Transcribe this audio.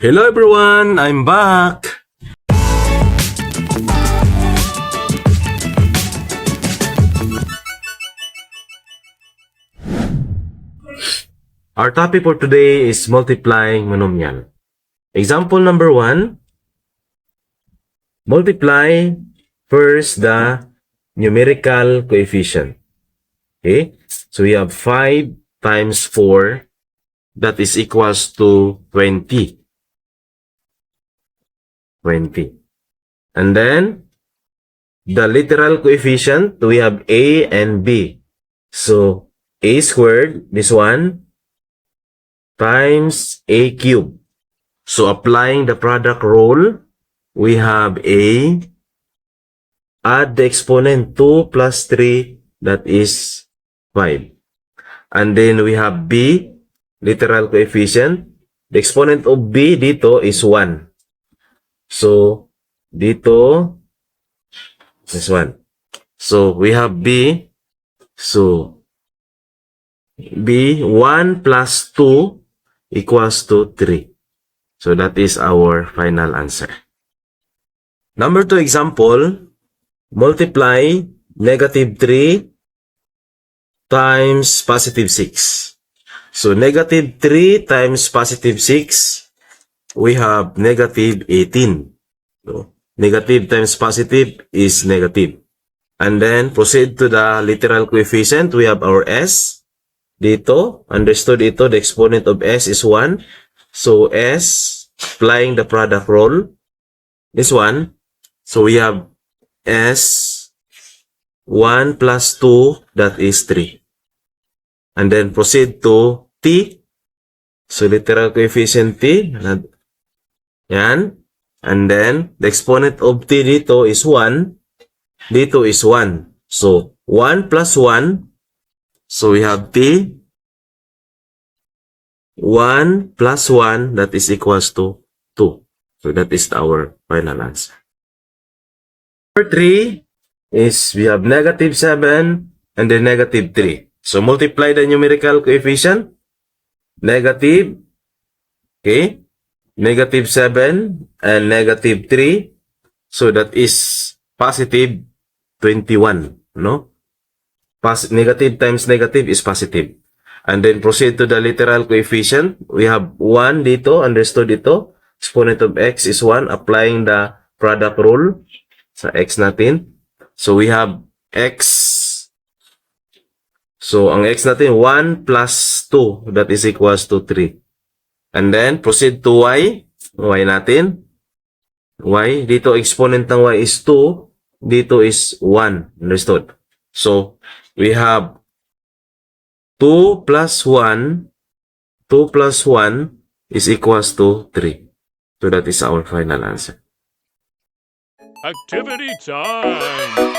Hello everyone, I'm back! Our topic for today is multiplying monomial. Example number 1, multiply first the numerical coefficient. Okay, so we have 5 times 4 that is equals to 20. And then, the literal coefficient, we have A and B. So, A squared, this one, times A cubed. So, applying the product rule, we have A, add the exponent 2 plus 3, that is 5. And then, we have B, literal coefficient. The exponent of B dito is 1. So, dito, this one. So, we have B. So, B, 1 plus 2 equals to 3. So, that is our final answer. Number 2 example, multiply negative 3 times positive 6. So, negative 3 times positive 6, we have negative 18. So, negative times positive is negative. And then, proceed to the literal coefficient. We have our S. Dito, understood ito, the exponent of S is 1. So, S, applying the product rule, is 1. So, we have S, 1 plus 2, that is 3. And then, proceed to T. So, literal coefficient T, yan. And then, the exponent of T dito is 1. Dito is 1. So, 1 plus 1. So, we have T. 1 plus 1, that is equals to 2. So, that is our final answer. Number 3 is we have negative 7 and then negative 3. So, multiply the numerical coefficient. Negative. Okay. Negative 7 and negative 3. So, that is positive 21. No? Negative times negative is positive. And then, proceed to the literal coefficient. We have 1 dito. Understood ito. Exponent of x is 1. Applying the product rule sa x natin. So, we have x. So, ang x natin, 1 plus 2. That is equals to 3. And then, proceed to y. Y natin. Y. Dito, exponent ng y is 2. Dito is 1. Understood? So, we have 2 plus 1. 2 plus 1 is equals to 3. So, that is our final answer. Activity time!